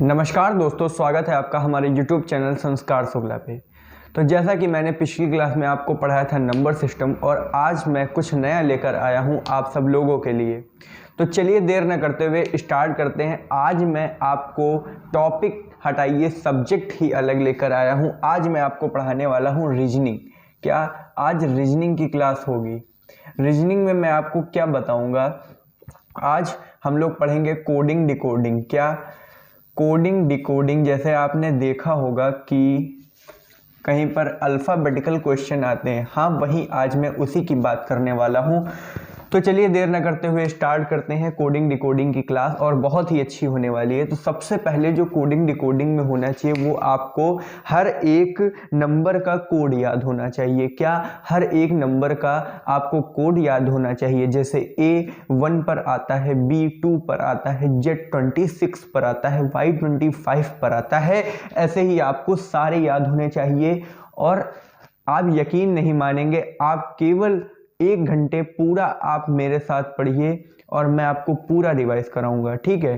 नमस्कार दोस्तों, स्वागत है आपका हमारे YouTube चैनल संस्कार शुक्ला पे। तो जैसा कि मैंने पिछली क्लास में आपको पढ़ाया था नंबर सिस्टम, और आज मैं कुछ नया लेकर आया हूं आप सब लोगों के लिए। तो चलिए देर न करते हुए स्टार्ट करते हैं। आज मैं आपको टॉपिक हटाइए, सब्जेक्ट ही अलग लेकर आया हूं। आज मैं आपको पढ़ाने वाला हूं रीजनिंग। क्या आज रीजनिंग की क्लास होगी? रीजनिंग में मैं आपको क्या बताऊँगा, आज हम लोग पढ़ेंगे कोडिंग डिकोडिंग। क्या कोडिंग डिकोडिंग, जैसे आपने देखा होगा कि कहीं पर अल्फ़ाबेटिकल क्वेश्चन आते हैं, हाँ वही आज मैं उसी की बात करने वाला हूँ। तो चलिए देर न करते हुए स्टार्ट करते हैं कोडिंग डिकोडिंग की क्लास, और बहुत ही अच्छी होने वाली है। तो सबसे पहले जो कोडिंग डिकोडिंग में होना चाहिए वो आपको हर एक नंबर का कोड याद होना चाहिए। क्या हर एक नंबर का आपको कोड याद होना चाहिए। जैसे A1 पर आता है, B2 पर आता है, Z26 पर आता है, Y25 पर आता है। ऐसे ही आपको सारे याद होने चाहिए। और आप यकीन नहीं मानेंगे, आप केवल 1 घंटे पूरा आप मेरे साथ पढ़िए और मैं आपको पूरा रिवाइज कराऊंगा, ठीक है।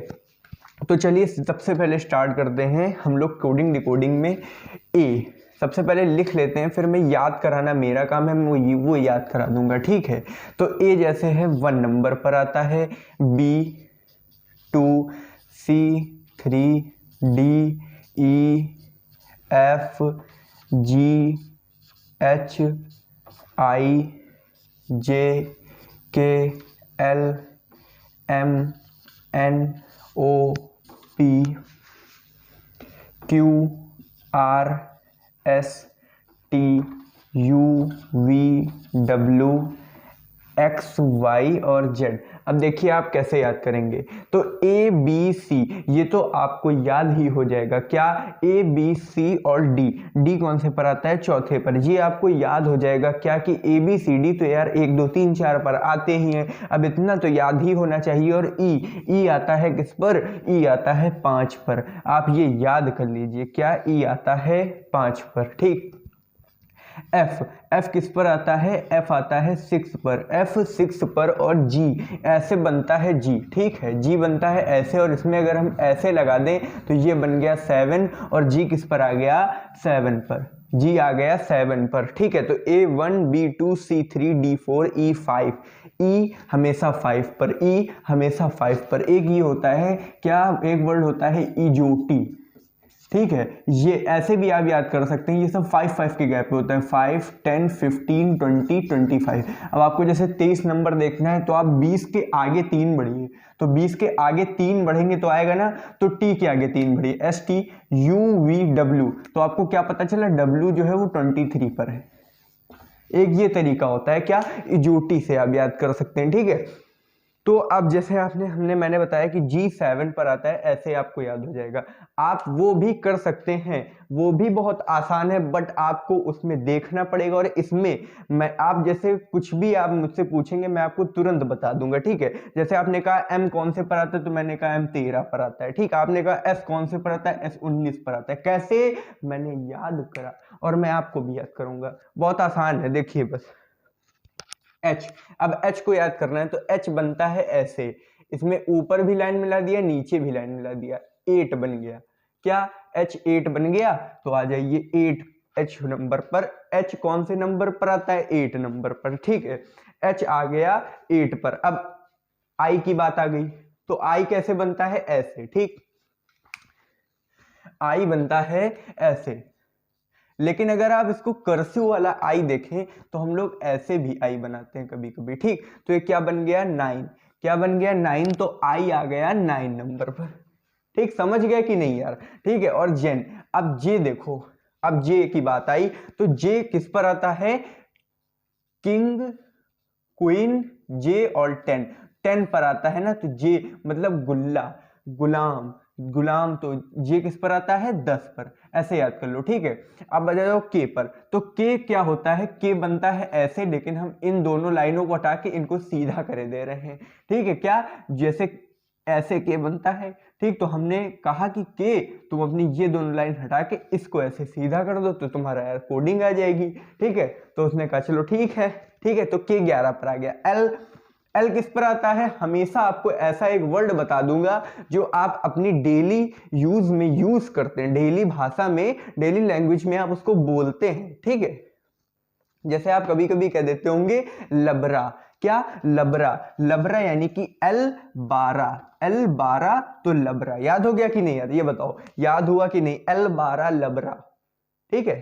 तो चलिए सबसे पहले स्टार्ट करते हैं हम लोग कोडिंग डिकोडिंग में। ए सबसे पहले लिख लेते हैं, फिर मैं याद कराना मेरा काम है, मैं वो याद करा दूंगा, ठीक है। तो ए जैसे है 1 नंबर पर आता है, B2, C3, D, E, F, G, H, I, J, K, L, M, N, O, P, Q, R, S, T, U, V, W, X, Y और Z। अब देखिए आप कैसे याद करेंगे। तो A B C ये तो आपको याद ही हो जाएगा। क्या A B C और D कौन से पर आता है? चौथे पर। ये आपको याद हो जाएगा क्या कि A B C D तो यार 1 2 3 4 पर आते ही हैं, अब इतना तो याद ही होना चाहिए। और E आता है किस पर? E आता है 5 पर। आप ये याद कर लीजिए, क्या E आता है 5 पर, ठीक। F किस पर आता है? F आता है 6 पर, F 6 पर। और G ऐसे बनता है G, ठीक है, G बनता है ऐसे, और इसमें अगर हम ऐसे लगा दें तो ये बन गया 7, और G किस पर आ गया? 7 पर। G आ गया 7 पर, ठीक है। तो A1 B2 C3 D4 E5, E हमेशा 5 पर, E हमेशा 5 पर। एक ये होता है, क्या एक वर्ड होता है इजोटी, ठीक है। ये ऐसे भी आप याद कर सकते हैं, ये सब 5 के गैप पे होता है, 5 10 15 20 25। अब आपको जैसे 23 नंबर देखना है तो आप 20 के आगे 3 बढ़िए, तो 20 के आगे 3 बढ़ेंगे तो आएगा ना, तो T के आगे 3 बढ़िए, STUVW। तो आपको क्या पता चला? W जो है वो 23 पर है। एक ये तरीका होता है, क्या इजोटी से आप याद कर सकते हैं, ठीक है। तो अब जैसे मैंने बताया कि G7 पर आता है, ऐसे आपको याद हो जाएगा। आप वो भी कर सकते हैं, वो भी बहुत आसान है, बट आपको उसमें देखना पड़ेगा। और इसमें मैं आप जैसे कुछ भी आप मुझसे पूछेंगे मैं आपको तुरंत बता दूंगा, ठीक है। जैसे आपने कहा M कौन से पर आता है, तो मैंने कहा M 13 पर आता है, ठीक। आपने कहा S कौन से पर आता है? S 19 पर आता है। कैसे? मैंने याद करा, और मैं आपको भी याद करूंगा। बहुत आसान है, देखिए बस। H, अब H को याद करना है तो H बनता है ऐसे, इसमें ऊपर भी लाइन मिला दिया, नीचे भी लाइन मिला दिया, 8 बन गया। क्या H 8 बन गया? तो आ जाइए 8 H नंबर पर। H कौन से नंबर पर आता है? 8 नंबर पर, ठीक है। H आ गया 8 पर। अब I की बात आ गई, तो I कैसे बनता है? ऐसे, ठीक। I बनता है ऐसे, लेकिन अगर आप इसको कर्सिव वाला आई देखें तो हम लोग ऐसे भी आई बनाते हैं कभी कभी, ठीक। तो ये क्या बन गया? 9। क्या बन गया? 9। तो आई आ गया 9 नंबर पर, ठीक। समझ गया कि नहीं यार? ठीक है। और जेन, अब जे देखो, अब जे की बात आई तो जे किस पर आता है? किंग, क्वीन, जे और 10 पर आता है ना, तो जे मतलब गुल्ला, गुलाम, गुलाम। तो जे किस पर आता है? 10 पर। ऐसे याद कर लो, ठीक है। अब बजा जाओ के पर, तो के क्या होता है? के बनता है ऐसे, लेकिन हम इन दोनों लाइनों को हटा के इनको सीधा करे दे रहे हैं, ठीक है। क्या? जैसे ऐसे के बनता है, ठीक। तो हमने कहा कि के तुम अपनी ये दोनों लाइन हटा के इसको ऐसे सीधा कर दो तो तुम्हारा यार कोडिंग आ जाएगी, ठीक है। तो उसने कहा चलो ठीक है, ठीक है। तो के 11 पर आ गया। एल किस पर आता है, हमेशा आपको ऐसा एक वर्ड बता दूंगा जो आप अपनी डेली यूज में यूज करते हैं, डेली भाषा में, डेली लैंग्वेज में आप उसको बोलते हैं, ठीक है। जैसे आप कभी कभी कह देते होंगे लबरा, क्या लबरा, लबरा यानी कि L12, L12 तो लबरा, याद हो गया कि नहीं यार, ये बताओ याद हुआ कि नहीं, L12 लबरा, ठीक है।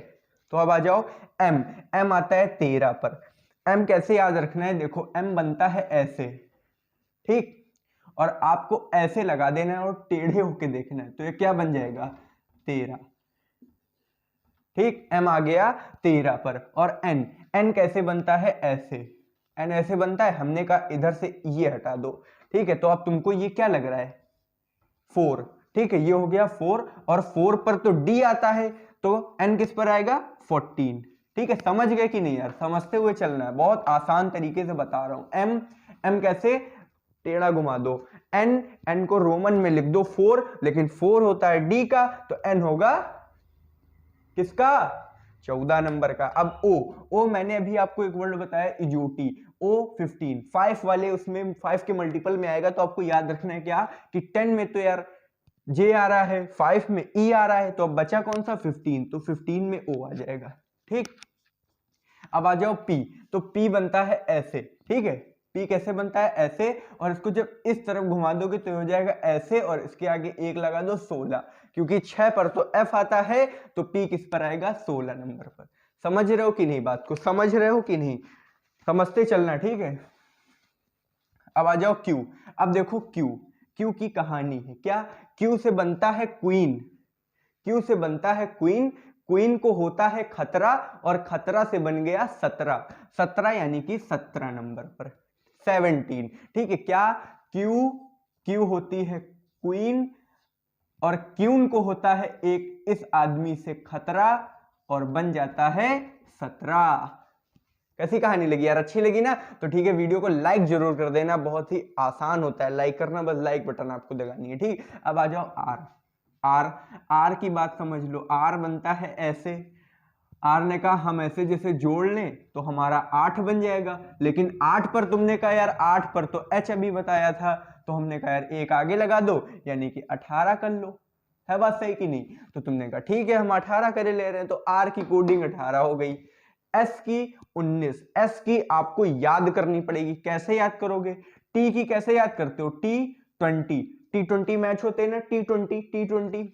तो अब आ जाओ M, M आता है 13 पर। M कैसे याद रखना है, देखो M बनता है ऐसे, ठीक, और आपको ऐसे लगा देना है और टेढ़े होके देखना है, तो ये क्या बन जाएगा 13, ठीक। M आ गया 13 पर। और N, N कैसे बनता है ऐसे, N ऐसे बनता है, हमने कहा इधर से ये हटा दो, ठीक है। तो अब तुमको ये क्या लग रहा है 4, ठीक है, ये हो गया 4, और 4 पर तो D आता है, तो N किस पर आएगा 14, ठीक है। समझ गए कि नहीं यार, समझते हुए चलना है, बहुत आसान तरीके से बता रहा हूं। M, M कैसे, टेढ़ा घुमा दो, N, N को रोमन में लिख दो 4, लेकिन 4 होता है D का, तो N होगा किसका 14 नंबर का। अब O, O मैंने अभी आपको एक वर्ड बताया इजोटी, O 15, 5 वाले उसमें 5 के मल्टीपल में आएगा, तो आपको याद रखना है क्या कि 10 में तो यार J आ रहा है, 5 में E आ रहा है, तो अब बचा कौन सा 15, तो 15 में O आ जाएगा, ठीक। अब आ जाओ P, तो P बनता है ऐसे, ठीक है, P कैसे बनता है ऐसे, और इसको जब इस तरफ घुमा दोगे तो हो जाएगा ऐसे, और इसके आगे एक लगा दो 16, क्योंकि 6 पर तो F आता है, तो P किस पर आएगा 16 नंबर पर। समझ रहे हो कि नहीं, बात को समझ रहे हो कि नहीं, समझते चलना, ठीक है। अब आ जाओ Q, अब देखो Q, Q की कहानी है क्या, Q से बनता है क्वीन, Q से बनता है क्वीन, क्वीन को होता है खतरा, और खतरा से बन गया 17, 17 यानी कि 17 नंबर पर 17, ठीक है। क्या Q होती है क्वीन, और क्यून को होता है एक इस आदमी से खतरा, और बन जाता है 17। कैसी कहानी लगी यार, अच्छी लगी ना, तो ठीक है, वीडियो को लाइक जरूर कर देना, बहुत ही आसान होता है लाइक करना, बस लाइक बटन आपको दबानी है, ठीक। अब आ जाओ R की बात समझ लो, R बनता है ऐसे, R ने कहा हम ऐसे जैसे जोड़ लें तो हमारा 8 बन जाएगा, लेकिन 8 पर तुमने कहा यार 8 पर तो H अभी बताया था, तो हमने कहा यार एक आगे लगा दो, यानी कि 18 कर लो, है बात सही कि नहीं। तो तुमने कहा ठीक है हम 18 करे ले रहे हैं, तो R की कोडिंग 18 हो गई। S की 19, S की आपको याद करनी पड़ेगी, कैसे याद करोगे, T की कैसे याद करते हो, T20 मैच होते हैं ना, T20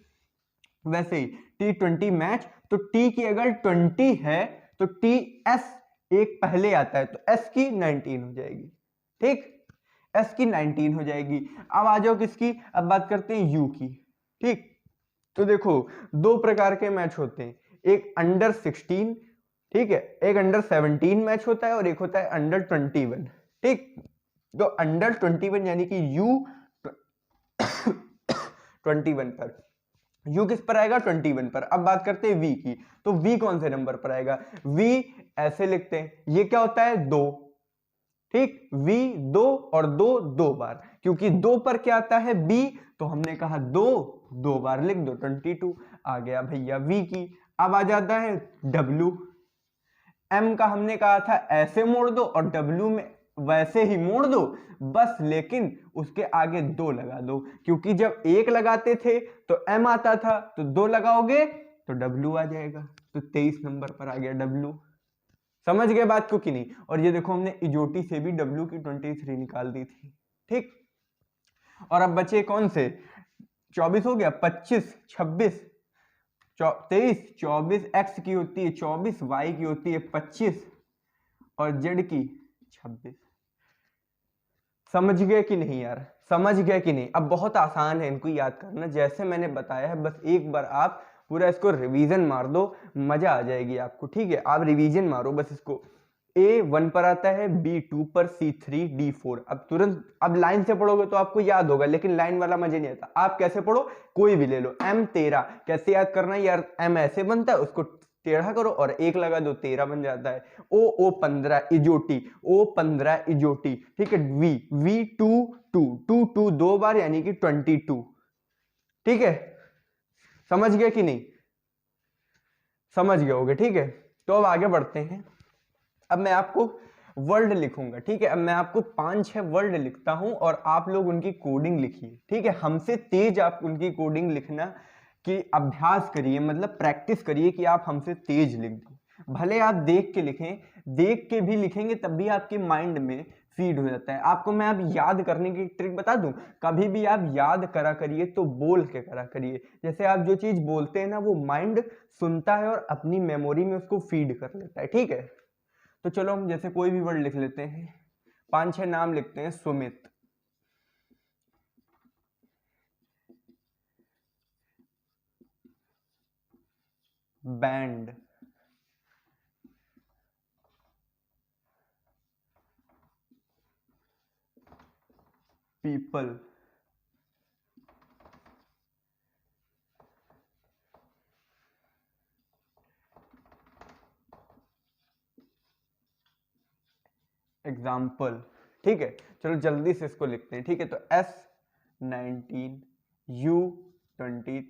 वैसे ही T20 मैच, तो T की अगर 20 है तो TS एक पहले आता है, तो S की 19 हो जाएगी, ठीक, S की 19 हो जाएगी। अब आ जाओ किसकी, अब बात करते हैं U की, ठीक। तो देखो दो प्रकार के मैच होते हैं, एक अंडर 16, ठीक है, एक अंडर 17 मैच होता है, और एक होता है अंडर 21, ठीक। तो अंडर 21 यानी कि U 21 पर, U किस पर आएगा 21 पर। अब बात करते हैं V की, तो V कौन से नंबर पर आएगा, V ऐसे लिखते हैं, ये क्या होता है 2, ठीक, V 2 और 2 2 बार, क्योंकि 2 पर क्या आता है B, तो हमने कहा 2 बार लिख दो, 22 आ गया भैया V की। अब आ जाता है W, M का हमने कहा था ऐसे मोड़ दो, और W में वैसे ही मोड़ दो बस, लेकिन उसके आगे 2 लगा दो, क्योंकि जब 1 लगाते थे तो M आता था, तो 2 लगाओगे तो W आ जाएगा, तो 23 नंबर पर आ गया W। समझ गए बात को कि नहीं। और ये देखो हमने इजोटी से भी W की 23 निकाल दी थी, ठीक। और अब बचे कौन से, 24 हो गया, 25 26 23 24, X की होती है 24, Y की होती है 25, और Z की 26। समझ गए कि नहीं यार, समझ गए कि नहीं। अब बहुत आसान है इनको याद करना, जैसे मैंने बताया है, बस एक बार आप पूरा इसको रिवीजन मार दो, मजा आ जाएगी आपको, ठीक है। आप रिवीजन मारो बस इसको, A1 पर आता है, B2 पर, C3 D4। अब तुरंत अब लाइन से पढ़ोगे तो आपको याद होगा, लेकिन लाइन वाला मजे नहीं आता। आप कैसे पढ़ो, कोई भी ले लो, M13 कैसे याद करना है यार, M ऐसे बनता है, उसको टेढ़ा करो और 1 लगा दो, 13 बन जाता है। O15 इजोटी, O15 इजोटी, ठीक है। V2 2 बार यानी कि 22, ठीक है। समझ गए कि नहीं, समझ गए होगे, ठीक है। तो अब आगे बढ़ते हैं, अब मैं आपको वर्ड लिखूंगा, ठीक है। अब मैं आपको 5-6 वर्ड लिखता हूं और आप लोग उनकी कोडिंग लिखिए, ठीक है। हमसे तेज आप उनकी कोडिंग लिखना कि अभ्यास करिए, मतलब प्रैक्टिस करिए कि आप हमसे तेज लिख दें। भले आप देख के लिखें, देख के भी लिखेंगे तब भी आपके माइंड में फीड हो जाता है। आपको मैं अब याद करने की ट्रिक बता दूं, कभी भी आप याद करा करिए तो बोल के करा करिए। जैसे आप जो चीज बोलते हैं ना, वो माइंड सुनता है और अपनी मेमोरी में उसको फीड कर लेता है, ठीक है। तो चलो हम जैसे कोई भी वर्ड लिख लेते हैं, 5-6 नाम लिखते हैं। सुमित, बैंड, पीपल, एग्जाम्पल, ठीक है। चलो जल्दी से इसको लिखते हैं, ठीक है। तो S19, U20,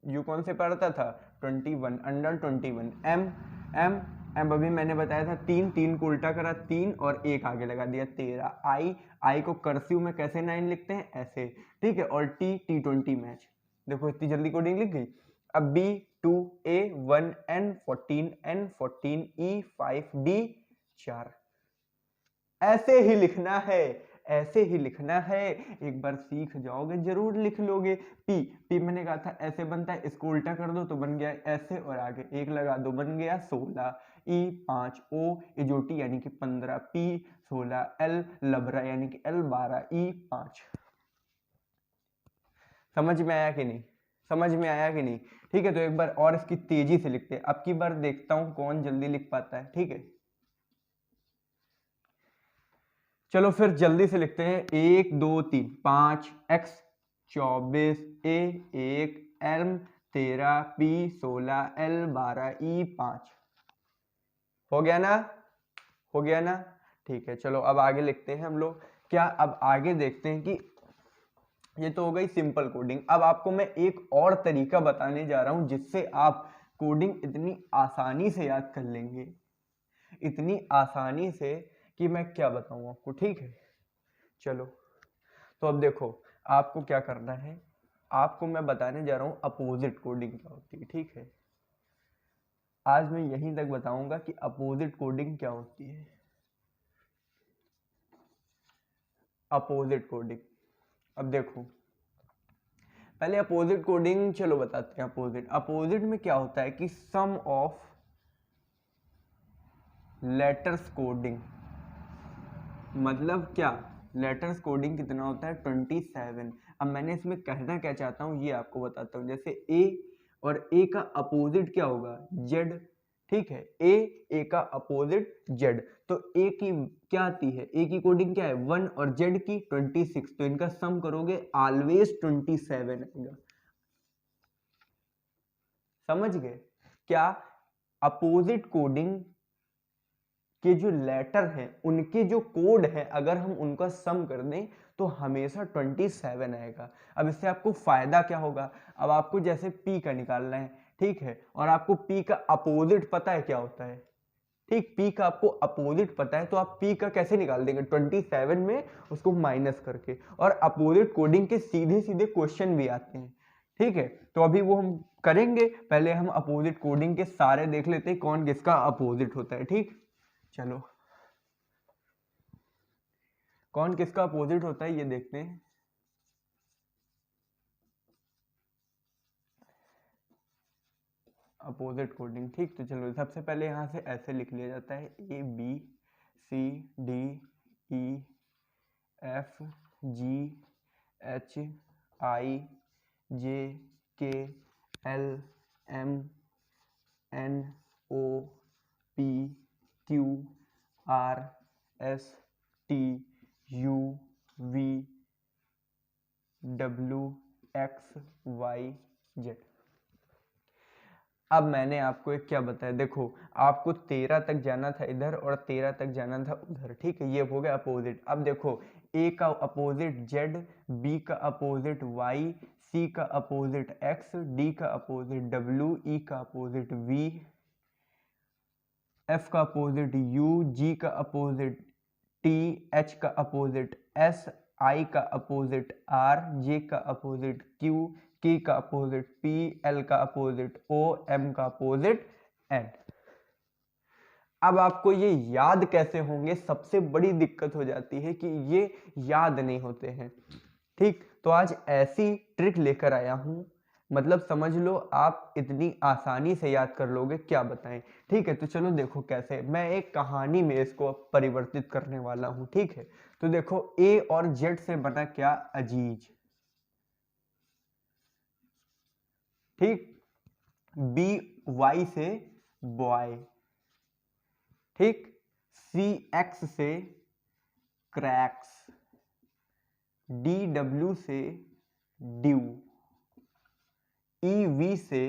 यू कौन से पढ़ता था 21, अंडर 21, एम एम अभी मैंने बताया था 3 को उल्टा करा 3 और 1 आगे लगा दिया 13। आई को कर्सिव में कैसे 9 लिखते हैं, ऐसे, ठीक है। और T20 मैच, देखो इतनी जल्दी कोडिंग लिख गई। अब B2A1N14N14E5D 4, ऐसे ही लिखना है, ऐसे ही लिखना है। एक बार सीख जाओगे जरूर लिख लोगे। पी, पी मैंने कहा था ऐसे बनता है, इसको उल्टा कर दो तो बन गया ऐसे, और आगे 1 लगा दो बन गया 16। E5, O इजोटी यानी कि 15, P16, L लबरा यानी कि L12, E5। समझ में आया कि नहीं, समझ में आया कि नहीं, ठीक है। तो एक बार और इसकी तेजी से लिखते हैं, अब की बार देखता हूं कौन जल्दी लिख पाता है, ठीक है। चलो फिर जल्दी से लिखते हैं, 1 2 3 5 X 24 A 1 L 13 P 16 L 12 E 5। हो गया ना, हो गया ना, ठीक है। चलो अब आगे लिखते हैं हम लोग क्या, अब आगे देखते हैं कि ये तो हो गई सिंपल कोडिंग। अब आपको मैं एक और तरीका बताने जा रहा हूं जिससे आप कोडिंग इतनी आसानी से याद कर लेंगे, इतनी आसानी से कि मैं क्या बताऊं आपको, ठीक है। चलो तो अब देखो आपको क्या करना है, आपको मैं बताने जा रहा हूं अपोजिट कोडिंग क्या होती है, ठीक है। आज मैं यहीं तक बताऊंगा कि अपोजिट कोडिंग क्या होती है। अपोजिट कोडिंग, अब देखो पहले अपोजिट कोडिंग चलो बताते हैं। अपोजिट, अपोजिट में क्या होता है कि सम ऑफ लेटर्स कोडिंग, मतलब क्या, लेटर्स कोडिंग कितना होता है 27। अब मैंने इसमें कहना क्या चाहता हूँ ये आपको बताता हूँ। जैसे ए, और ए का अपोजिट क्या होगा, जेड, ठीक है। ए का अपोजिट जेड, तो ए की क्या आती है, ए की कोडिंग क्या है 1 और जेड की 26, तो इनका सम करोगे ऑलवेज 27 आएगा। समझ गए क्या, अपोजिट कोडिंग के जो लेटर हैं उनके जो कोड है अगर हम उनका सम कर दें तो हमेशा 27 आएगा। अब इससे आपको फायदा क्या होगा, अब आपको जैसे P का निकालना है, ठीक है, और आपको P का अपोजिट पता है क्या होता है, ठीक, P का आपको अपोजिट पता है तो आप P का कैसे निकाल देंगे 27 में उसको माइनस करके। और अपोजिट कोडिंग के सीधे सीधे क्वेश्चन भी आते हैं, ठीक है। तो अभी वो हम करेंगे, पहले हम अपोजिट कोडिंग के सारे देख लेते हैं कौन किसका अपोजिट होता है, ठीक। चलो कौन किसका अपोजिट होता है ये देखते हैं। अपोजिट कोडिंग, ठीक। तो चलो सबसे पहले यहां से ऐसे लिख लिया जाता है, ABCDEFGHIJKLMNOPQRSTUVW XYZ। अब मैंने आपको एक क्या बताया, देखो आपको 13 तक जाना था इधर और 13 तक जाना था उधर, ठीक है। ये हो गया अपोजिट। अब देखो ए का अपोजिट जेड, बी का अपोजिट वाई, सी का अपोजिट एक्स, डी का अपोजिट डब्ल्यू, ई का अपोजिट वी, एफ का अपोजिट यू, जी का अपोजिट टी, एच का अपोजिट एस, आई का अपोजिट आर, जे का अपोजिट क्यू, के का अपोजिट पी, एल का अपोजिट ओ, एम का अपोजिट एन। अब आपको ये याद कैसे होंगे, सबसे बड़ी दिक्कत हो जाती है कि ये याद नहीं होते हैं। ठीक, तो आज ऐसी ट्रिक लेकर आया हूं, मतलब समझ लो आप इतनी आसानी से याद कर लोगे, क्या बताएं। ठीक है, तो चलो देखो कैसे, मैं एक कहानी में इसको परिवर्तित करने वाला हूं। ठीक है, तो देखो ए और जेड से बना क्या, अजीज। ठीक, बी वाई से बॉय। ठीक, सी एक्स से क्रैक्स, डी डब्ल्यू से ड्यू, ई वी से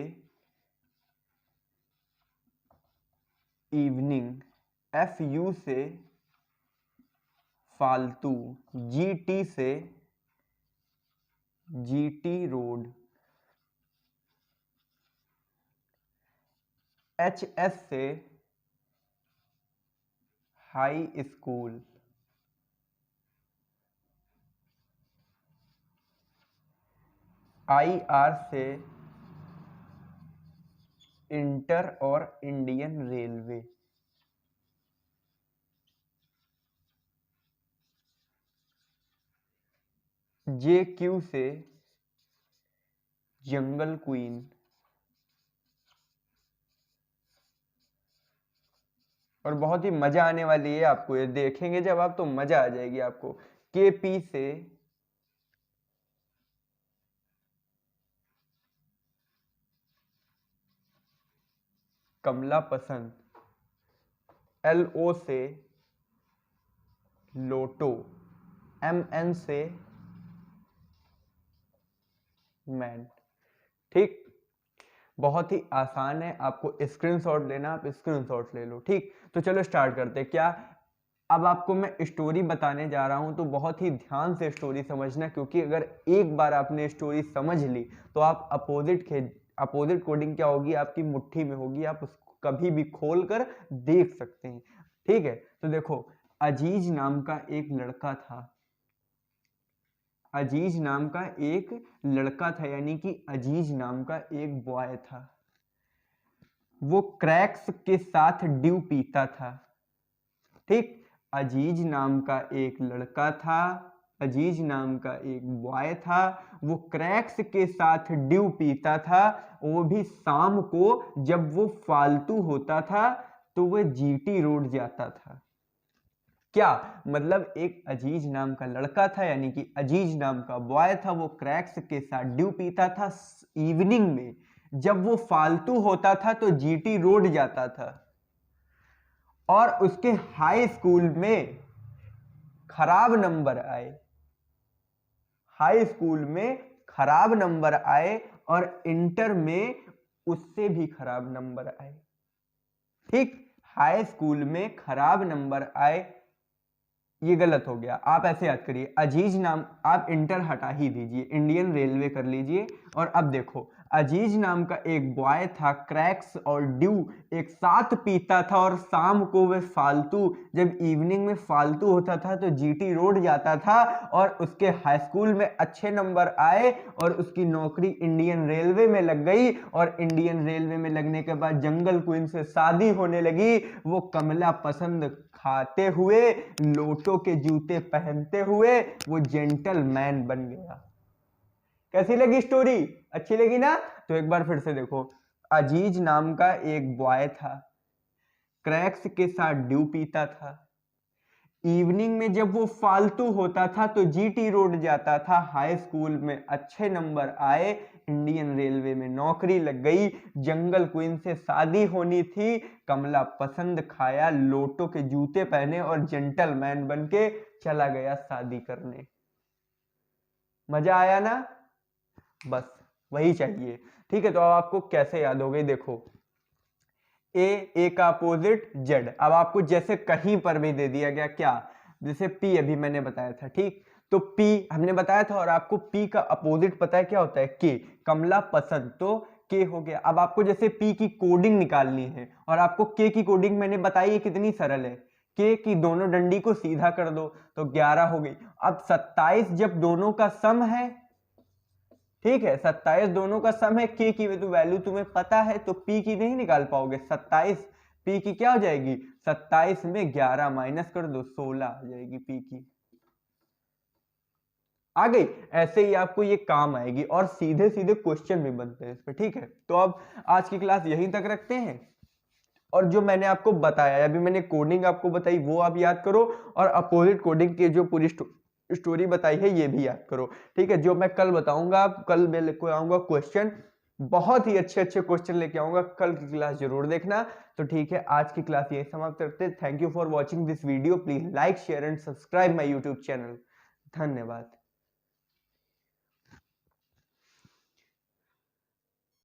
इवनिंग, एफ यू से फालतू, जी टी से जीटी रोड, एच एस से हाई स्कूल, आई आर से इंटर और इंडियन रेलवे, जे क्यू से जंगल क्वीन, और बहुत ही मजा आने वाली है आपको, ये देखेंगे जब आप तो मजा आ जाएगी आपको, के पी से कमला पसंद, एल ओ से लोटो, एम एन से मैन। ठीक, बहुत ही आसान है, आपको स्क्रीनशॉट लेना, आप स्क्रीनशॉट ले लो। ठीक, तो चलो स्टार्ट करते हैं। क्या अब आपको मैं स्टोरी बताने जा रहा हूं, तो बहुत ही ध्यान से स्टोरी समझना, क्योंकि अगर एक बार आपने स्टोरी समझ ली तो आप अपोजिट कोडिंग क्या होगी, आपकी मुट्ठी में होगी, आप उसको कभी भी खोल कर देख सकते हैं। ठीक है, तो देखो अजीज नाम का एक लड़का था, अजीज नाम का एक लड़का था, यानी कि अजीज नाम का एक बॉय था। वो क्रैक्स के साथ ड्यू पीता था। ठीक, अजीज नाम का एक लड़का था, अजीज नाम का एक बॉय था, वो क्रैक्स के साथ ड्यू पीता था, वो भी शाम को जब वो फालतू होता था तो वह जीटी रोड जाता था। क्या मतलब, एक अजीज नाम का लड़का था, यानी कि अजीज नाम का बॉय था, वो क्रैक्स के साथ ड्यू पीता था, इवनिंग में जब वो फालतू होता था तो जीटी रोड जाता था, और उसके हाई स्कूल में खराब नंबर आए, हाई स्कूल में खराब नंबर आए, और इंटर में उससे भी खराब नंबर आए। ठीक, हाई स्कूल में खराब नंबर आए, ये गलत हो गया, आप ऐसे याद करिए, अजीज नाम, आप इंटर हटा ही दीजिए, इंडियन रेलवे कर लीजिए। और अब देखो अजीज नाम का एक बॉय था, क्रैक्स और ड्यू एक साथ पीता था, और शाम को वह फालतू, जब इवनिंग में फालतू होता था तो जीटी रोड जाता था, और उसके हाई स्कूल में अच्छे नंबर आए, और उसकी नौकरी इंडियन रेलवे में लग गई, और इंडियन रेलवे में लगने के बाद जंगल क्वीन से शादी होने लगी। वो कमला पसंद खाते हुए, लोटो के जूते पहनते हुए वो जेंटलमैन बन गया। कैसी लगी स्टोरी, अच्छी लगी ना? तो एक बार फिर से देखो, अजीज नाम का एक बॉय था, क्रैक्स के साथ ड्यू पीता था, इवनिंग में जब वो फालतू होता था तो जीटी रोड जाता था, हाई स्कूल में अच्छे नंबर आए, इंडियन रेलवे में नौकरी लग गई, जंगल क्वीन से शादी होनी थी, कमला पसंद खाया, लोटो के जूते पहने और जेंटलमैन बन के चला गया शादी करने। मजा आया ना? बस वही चाहिए। ठीक है, तो अब आपको कैसे याद हो गई, देखो ए का अपोजिट जेड। अब आपको जैसे कहीं पर भी दे दिया गया, क्या, जैसे पी अभी मैंने बताया था, ठीक, तो पी हमने बताया था, और आपको पी का अपोजिट पता है क्या होता है, के, कमला पसंद, तो के हो गया। अब आपको जैसे p की कोडिंग निकालनी है और आपको k की कोडिंग मैंने बताई है कितनी सरल है, k की दोनों डंडी को सीधा कर दो तो 11 हो गई। अब 27 जब दोनों का सम है, ठीक है, 27 दोनों का सम है, k की तो वैल्यू तुम्हें पता है तो p की नहीं निकाल पाओगे। 27 p की क्या हो जाएगी, 27 में 11 माइनस कर दो 16 आ जाएगी p की। आ गई। ऐसे ही आपको ये काम आएगी और सीधे सीधे क्वेश्चन भी बनते हैं इस पे, ठीक है। तो अब आज की क्लास यहीं तक रखते हैं और जो मैंने आपको बताया, अभी मैंने कोडिंग आपको बताई वो आप याद करो और अपोजिट कोडिंग की जो पूरी स्टोरी बताई है ये भी याद करो, ठीक है। जो मैं कल बताऊंगा, कल मैं लेकर आऊंगा क्वेश्चन, बहुत ही अच्छे अच्छे क्वेश्चन लेके आऊंगा, कल की क्लास जरूर देखना। तो ठीक है, आज की क्लास यही समाप्त करते हैं। Thank you for watching this video, please like share and subscribe my YouTube channel. धन्यवाद।